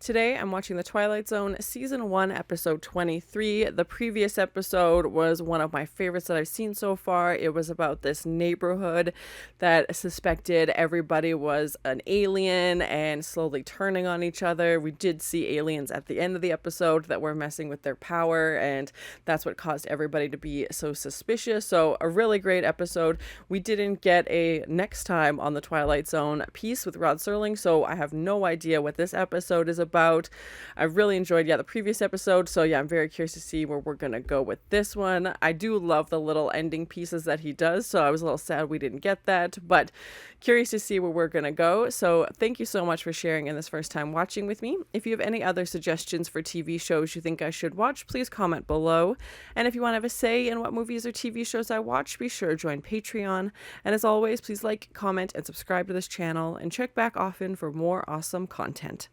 Today, I'm watching The Twilight Zone, Season 1, Episode 23. The previous episode was one of my favorites that I've seen so far. It was about this neighborhood that suspected everybody was an alien and slowly turning on each other. We did see aliens at the end of the episode that were messing with their power, and that's what caused everybody to be so suspicious. So, a really great episode. We didn't get a next time on The Twilight Zone piece with Rod Serling, so I have no idea what this episode is about. I really enjoyed the previous episode, so I'm very curious to see where we're gonna go with this one. I do love the little ending pieces that he does, so I was a little sad we didn't get that, but curious to see where we're gonna go. So thank you so much for sharing in this first time watching with me. If you have any other suggestions for TV shows you think I should watch, please comment below. And if you want to have a say in what movies or TV shows I watch, be sure to join Patreon. And as always, please like, comment, and subscribe to this channel, and check back often for more awesome content.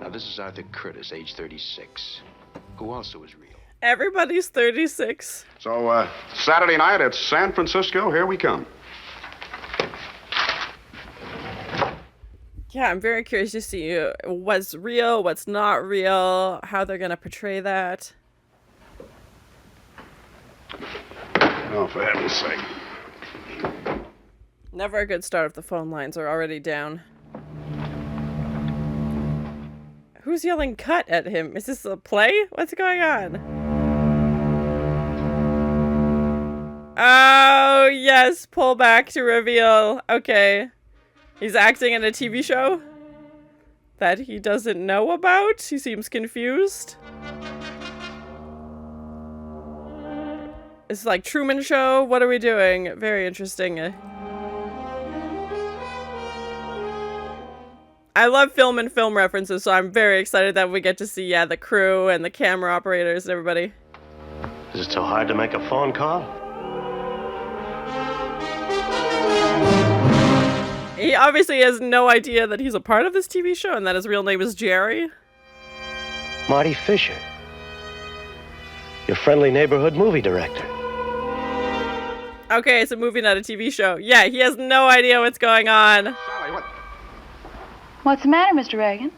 Now, this is Arthur Curtis, age 36, who also is real. Everybody's 36. So, Saturday night at San Francisco, here we come. Yeah, I'm very curious to see what's real, what's not real, how they're going to portray that. Oh, for heaven's sake. Never a good start if the phone lines are already down. Who's yelling cut at him? Is this a play? What's going on? Oh, yes. Pull back to reveal. Okay. He's acting in a TV show that he doesn't know about. He seems confused. It's like Truman Show. What are we doing? Very interesting. I love film and film references, so I'm very excited that we get to see, the crew and the camera operators and everybody. Is it so hard to make a phone call? He obviously has no idea that he's a part of this TV show and that his real name is Jerry. Marty Fisher. Your friendly neighborhood movie director. Okay, it's a movie, not a TV show. Yeah, he has no idea what's going on. Sally, what? What's the matter, Mr. Reagan?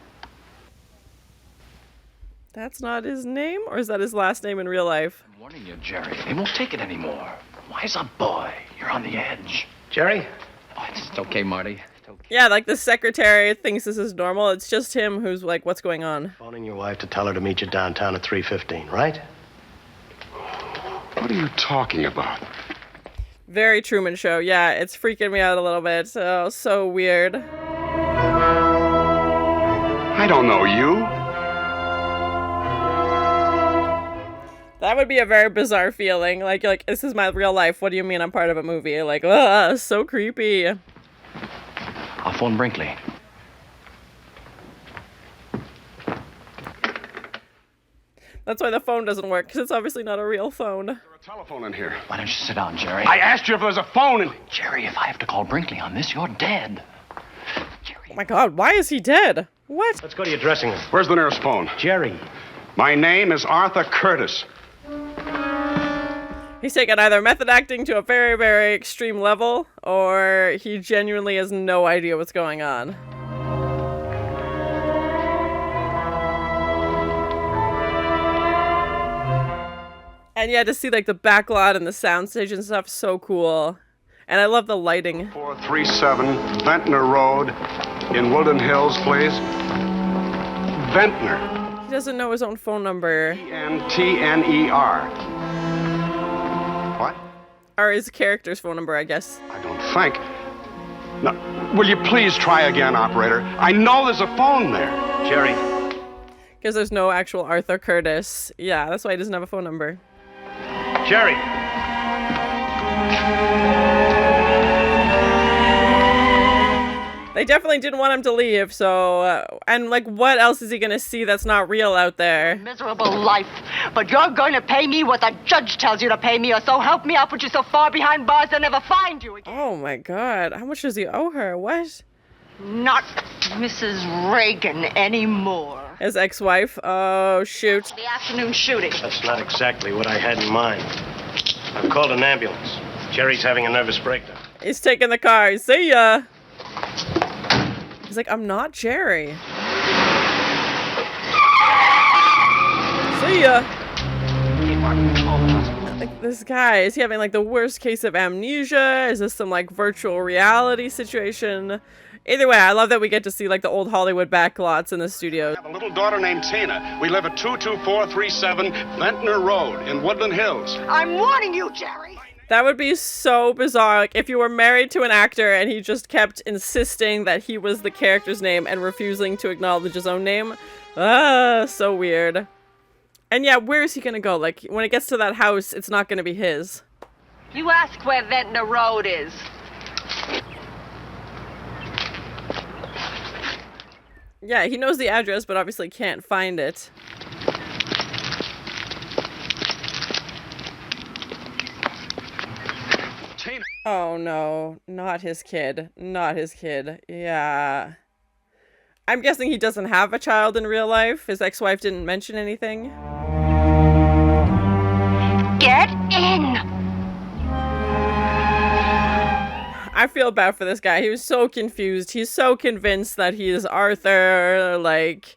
That's not his name? Or is that his last name in real life? I'm warning you, Jerry. They won't take it anymore. Wise up, boy. You're on the edge. Jerry? Oh, it's okay, Marty. It's okay. Yeah, like the secretary thinks this is normal. It's just him who's like, what's going on? Phoning your wife to tell her to meet you downtown at 3:15, right? What are you talking about? Very Truman Show. Yeah, it's freaking me out a little bit. So weird. I don't know you. That would be a very bizarre feeling. Like, this is my real life. What do you mean I'm part of a movie? Like, so creepy. I'll phone Brinkley. That's why the phone doesn't work, because it's obviously not a real phone. There's a telephone in here. Why don't you sit down, Jerry? I asked you if there's a phone in... Jerry, if I have to call Brinkley on this, you're dead. Jerry. Oh my god, why is he dead? What? Let's go to your dressing room. Where's the nearest phone? Jerry. My name is Arthur Curtis. He's taken either method acting to a very, very extreme level, or he genuinely has no idea what's going on. And yeah, to see like the backlot and the soundstage and stuff, so cool. And I love the lighting. 437 Ventnor Road in Woodland Hills, please. Ventnor. He doesn't know his own phone number. Ventner. What? Or his character's phone number, I guess. I don't think. Now, will you please try again, operator? I know there's a phone there. Jerry. Because there's no actual Arthur Curtis. Yeah, that's why he doesn't have a phone number. Jerry. They definitely didn't want him to leave, so... and, like, what else is he gonna see that's not real out there? Miserable life. But you're going to pay me what the judge tells you to pay me, or so help me, I'll put you so far behind bars they'll never find you again. Oh my god. How much does he owe her? What? Not Mrs. Reagan anymore. His ex-wife? Oh, shoot. The afternoon shooting. That's not exactly what I had in mind. I've called an ambulance. Jerry's having a nervous breakdown. He's taking the car. See ya. He's like, I'm not Jerry. See ya. Like, this guy, is he having like the worst case of amnesia? Is this some like virtual reality situation? Either way, I love that we get to see like the old Hollywood backlots in the studio. I have a little daughter named Tina. We live at 22437 Ventnor Road in Woodland Hills. I'm warning you, Jerry. That would be so bizarre. Like, if you were married to an actor and he just kept insisting that he was the character's name and refusing to acknowledge his own name. So weird. And yeah, where is he gonna go? Like, when it gets to that house, it's not gonna be his. You ask where Ventnor Road is. Yeah, he knows the address, but obviously can't find it. Tina. Oh no, not his kid. Not his kid. Yeah. I'm guessing he doesn't have a child in real life. His ex-wife didn't mention anything. Get in! I feel bad for this guy. He was so confused. He's so convinced that he is Arthur. Like,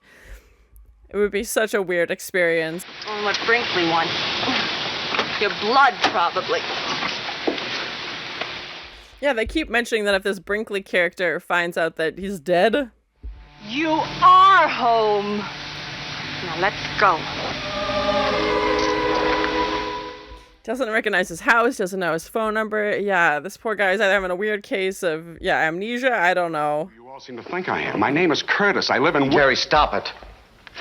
it would be such a weird experience. Oh, what Brinkley wants. Your blood, probably. Yeah, they keep mentioning that if this Brinkley character finds out that he's dead. You are home. Now let's go. Doesn't recognize his house, doesn't know his phone number. Yeah, this poor guy is either having a weird case of, amnesia. I don't know. You all seem to think I am. My name is Curtis. I live in... Jerry, stop it.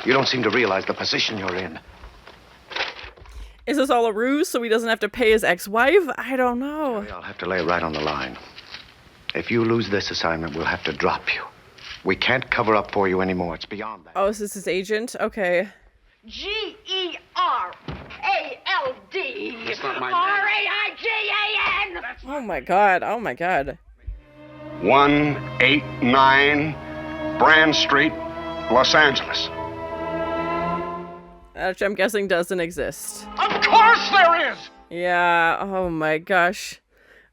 You don't seem to realize the position you're in. Is this all a ruse so he doesn't have to pay his ex-wife? I don't know. I'll have to lay it right on the line. If you lose this assignment, we'll have to drop you. We can't cover up for you anymore. It's beyond that. Oh, is this his agent? Okay. Gerald. That's not my Raigan. Oh my god. Oh my god. 189 Brand Street, Los Angeles. Which I'm guessing doesn't exist. Of course there is! Yeah. Oh my gosh.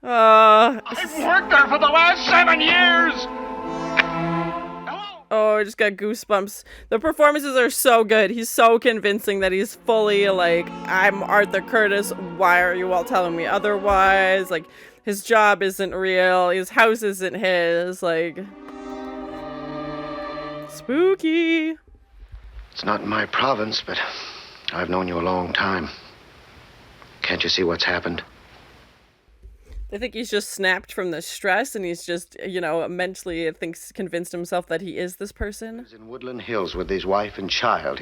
I've worked there for the last 7 years! Oh, I just got goosebumps. The performances are so good. He's so convincing that he's fully like, I'm Arthur Curtis. Why are you all telling me otherwise? Like, his job isn't real. His house isn't his. Like, spooky. It's not in my province, but I've known you a long time. Can't you see what's happened? I think he's just snapped from the stress and he's just, mentally convinced himself that he is this person. He's in Woodland Hills with his wife and child.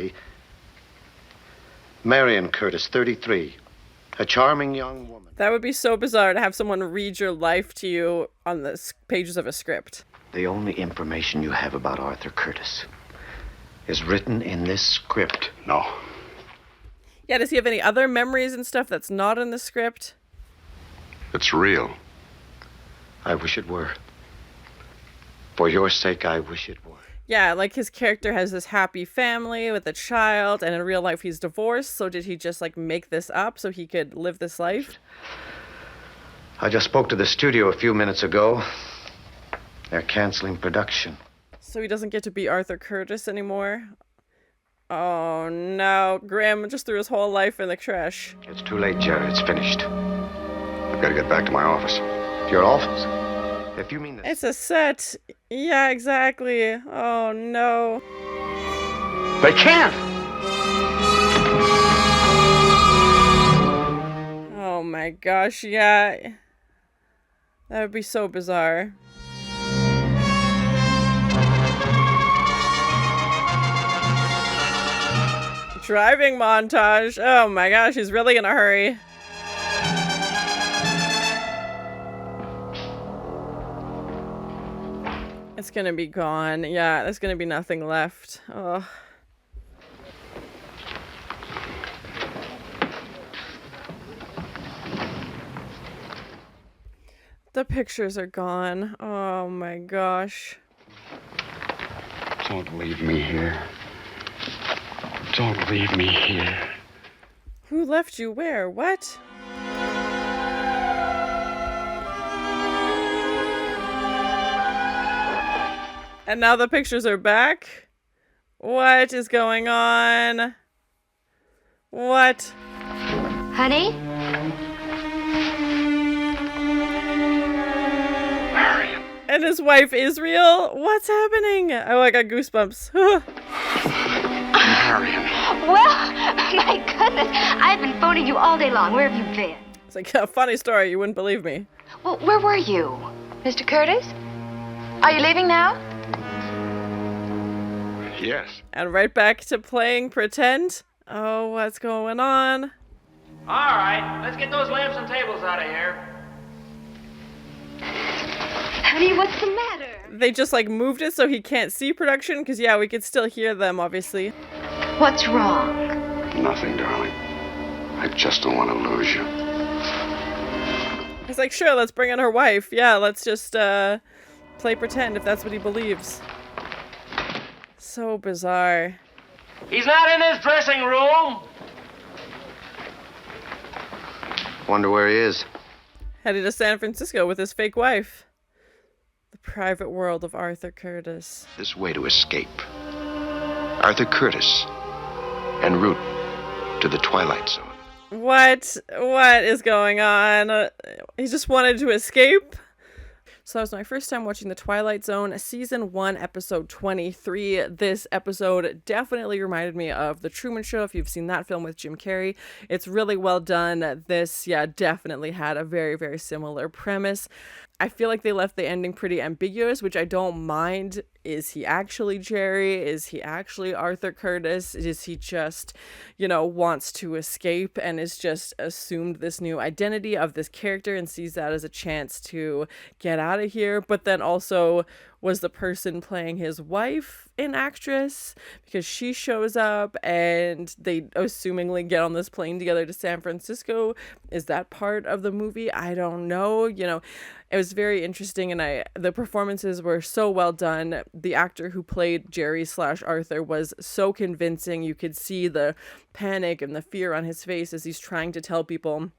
Marion Curtis, 33. A charming young woman. That would be so bizarre to have someone read your life to you on the pages of a script. The only information you have about Arthur Curtis is written in this script. No. Yeah, does he have any other memories and stuff that's not in the script? It's real. I wish it were. For your sake, I wish it were. Yeah, like his character has this happy family with a child, and in real life he's divorced, so did he just make this up so he could live this life? I just spoke to the studio a few minutes ago. They're canceling production. So he doesn't get to be Arthur Curtis anymore? Oh no, Graham just threw his whole life in the trash. It's too late, Jerry. It's finished. I've got to get back to my office. Your office? If you mean this. It's a set. Yeah, exactly. Oh no. They can't! Oh my gosh, yeah. That would be so bizarre. Driving montage. Oh my gosh, he's really in a hurry. It's gonna be gone. Yeah, there's gonna be nothing left. Oh. The pictures are gone. Oh my gosh. Don't leave me here. Don't leave me here. Who left you where? What? And now the pictures are back? What is going on? What? Honey? Marion. And his wife Israel? What's happening? Oh, I got goosebumps. Marion. Well, my goodness. I've been phoning you all day long. Where have you been? It's like a funny story. You wouldn't believe me. Well, where were you? Mr. Curtis? Are you leaving now? Yes. And right back to playing pretend. Oh, what's going on? All right, let's get those lamps and tables out of here. Honey, what's the matter? They just like moved it so he can't see production? Because yeah, we could still hear them, obviously. What's wrong? Nothing, darling. I just don't want to lose you. He's like, sure, let's bring in her wife. Yeah, let's just play pretend if that's what he believes. So bizarre. He's not in his dressing room. Wonder where he is. Headed to San Francisco with his fake wife. The private world of Arthur Curtis. This way to escape. Arthur Curtis. En route to the Twilight Zone. What is going on? He just wanted to escape? So that was my first time watching The Twilight Zone, Season 1, Episode 23. This episode definitely reminded me of The Truman Show, if you've seen that film with Jim Carrey. It's really well done. This, definitely had a very, very similar premise. I feel like they left the ending pretty ambiguous, which I don't mind. Is he actually Jerry? Is he actually Arthur Curtis? Is he just, wants to escape and is just assumed this new identity of this character and sees that as a chance to get out of here? But then also, was the person playing his wife an actress? Because she shows up and they assumingly get on this plane together to San Francisco. Is that part of the movie? I don't know. It was very interesting, and the performances were so well done. The actor who played Jerry / Arthur was so convincing. You could see the panic and the fear on his face as he's trying to tell people,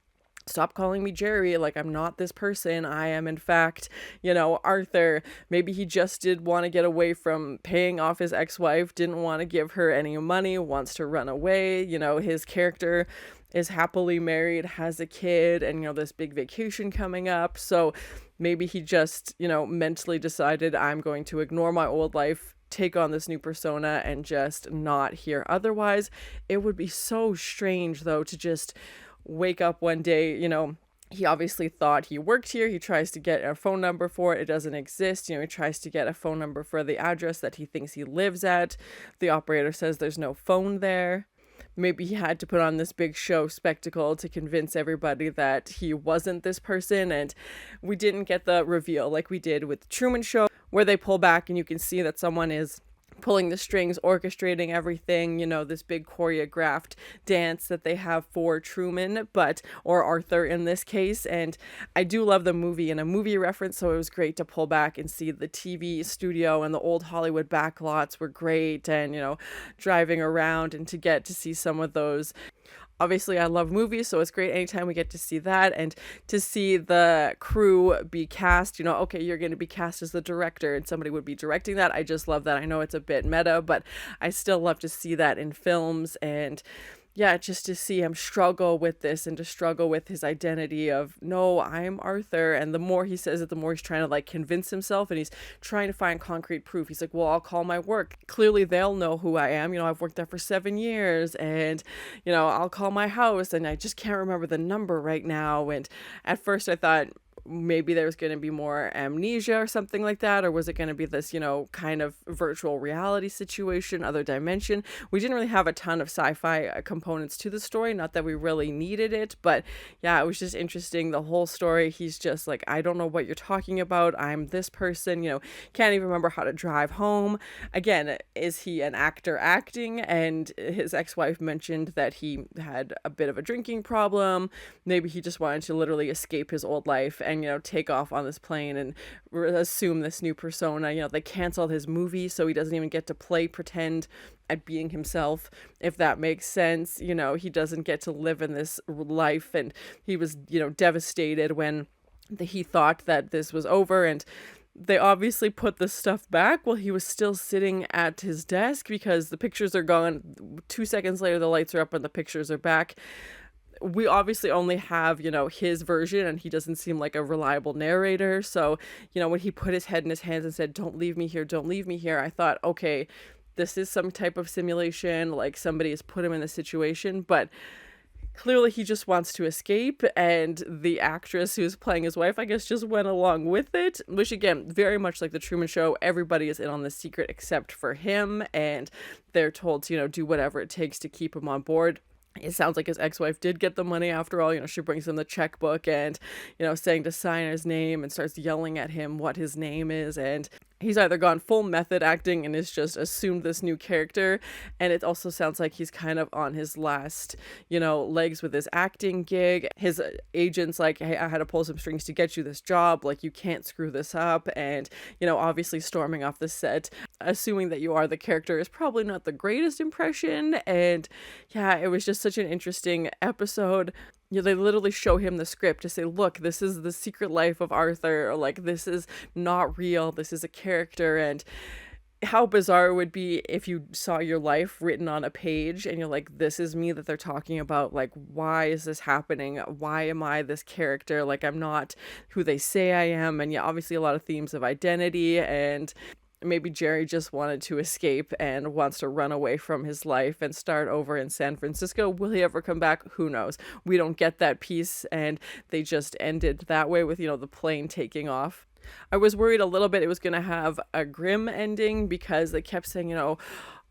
stop calling me Jerry, like I'm not this person. I am in fact, Arthur. Maybe he just did want to get away from paying off his ex-wife, didn't want to give her any money, wants to run away. His character is happily married, has a kid, and this big vacation coming up. So maybe he just, mentally decided, I'm going to ignore my old life, take on this new persona, and just not hear otherwise. It would be so strange though to just wake up one day, he obviously thought he worked here. He tries to get a phone number for it. It doesn't exist. He tries to get a phone number for the address that he thinks he lives at. The operator says there's no phone there. Maybe he had to put on this big show spectacle to convince everybody that he wasn't this person. And we didn't get the reveal like we did with the Truman Show, where they pull back and you can see that someone is pulling the strings, orchestrating everything, this big choreographed dance that they have for Truman, or Arthur in this case. And I do love the movie and a movie reference, so it was great to pull back and see the TV studio and the old Hollywood backlots were great, and, driving around and to get to see some of those. Obviously, I love movies, so it's great anytime we get to see that and to see the crew be cast. Okay, you're going to be cast as the director and somebody would be directing that. I just love that. I know it's a bit meta, but I still love to see that in films. And just to see him struggle with this and to struggle with his identity of, no, I'm Arthur. And the more he says it, the more he's trying to convince himself, and he's trying to find concrete proof. He's like, well, I'll call my work. Clearly they'll know who I am. I've worked there for 7 years, and, I'll call my house, and I just can't remember the number right now. And at first I thought maybe there was going to be more amnesia or something like that, or was it going to be this, kind of virtual reality situation, other dimension? We didn't really have a ton of sci-fi components to the story, not that we really needed it, but it was just interesting, the whole story. He's just like, I don't know what you're talking about, I'm this person, can't even remember how to drive home. Again, is he an actor acting? And his ex-wife mentioned that he had a bit of a drinking problem. Maybe he just wanted to literally escape his old life and take off on this plane and assume this new persona. They canceled his movie, so he doesn't even get to play pretend at being himself, if that makes sense. He doesn't get to live in this life, and he was devastated when he thought that this was over. And They obviously put the stuff back while he was still sitting at his desk because the pictures are gone. 2 seconds later, the lights are up and the pictures are back. We obviously only have, his version, and he doesn't seem like a reliable narrator. So, when he put his head in his hands and said, "Don't leave me here, don't leave me here," I thought, okay, this is some type of simulation, like somebody has put him in this situation, but clearly he just wants to escape, and the actress who's playing his wife, I guess, just went along with it, which again, very much like the Truman Show, everybody is in on the secret except for him, and they're told to, do whatever it takes to keep him on board. It sounds like his ex-wife did get the money after all. She brings him the checkbook and, saying to sign his name and starts yelling at him what his name is. And he's either gone full method acting and has just assumed this new character. And it also sounds like he's kind of on his last, legs with his acting gig. His agent's like, "Hey, I had to pull some strings to get you this job. Like, you can't screw this up." And, obviously storming off the set, assuming that you are the character is probably not the greatest impression. And yeah, it was just such an interesting episode. They literally show him the script to say, "Look, this is the secret life of Arthur," or like, "This is not real, this is a character." And how bizarre it would be if you saw your life written on a page and you're like, "This is me that they're talking about. Like, why is this happening? Why am I this character? Like, I'm not who they say I am." And yeah, obviously a lot of themes of identity, and maybe Jerry just wanted to escape and wants to run away from his life and start over in San Francisco. Will he ever come back? Who knows? We don't get that piece, and they just ended that way with, the plane taking off. I was worried a little bit it was going to have a grim ending because they kept saying,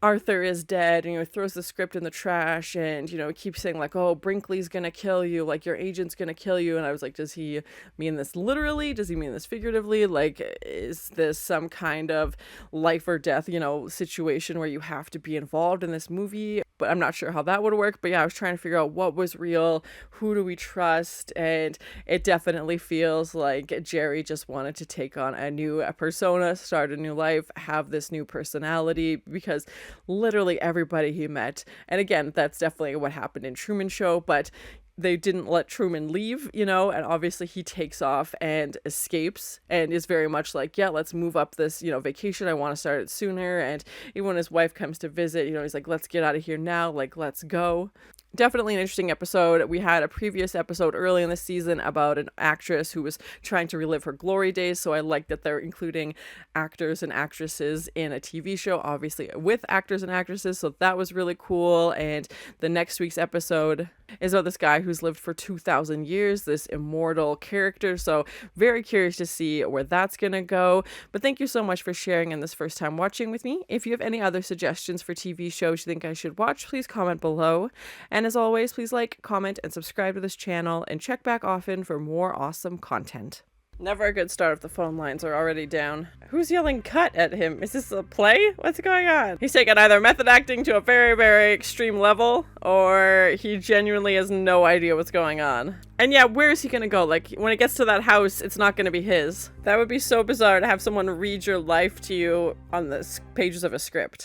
Arthur is dead, and throws the script in the trash, and keeps saying like, "Oh, Brinkley's gonna kill you, like your agent's gonna kill you." And I was like, does he mean this literally? Does he mean this figuratively? Like, is this some kind of life or death situation where you have to be involved in this movie? But I'm not sure how that would work. But yeah, I was trying to figure out what was real, who do we trust, and it definitely feels like Jerry just wanted to take on a new persona, start a new life, have this new personality, because literally everybody he met, and again, that's definitely what happened in Truman Show, but they didn't let Truman leave, and obviously he takes off and escapes and is very much like, "Yeah, let's move up this, vacation. I want to start it sooner." And even when his wife comes to visit, he's like, "Let's get out of here now. Like, let's go." Definitely an interesting episode. We had a previous episode early in the season about an actress who was trying to relive her glory days, so I like that they're including actors and actresses in a TV show, obviously with actors and actresses, so that was really cool. And the next week's episode is about this guy who's lived for 2,000 years, this immortal character, so very curious to see where that's gonna go. But thank you so much for sharing in this first time watching with me. If you have any other suggestions for TV shows you think I should watch, please comment below. And as always, please like, comment, and subscribe to this channel, and check back often for more awesome content. Never a good start if the phone lines are already down. Who's yelling cut at him? Is this a play? What's going on? He's taken either method acting to a very, very extreme level, or he genuinely has no idea what's going on. And yeah, where is he gonna go? Like, when it gets to that house, it's not gonna be his. That would be so bizarre to have someone read your life to you on the pages of a script.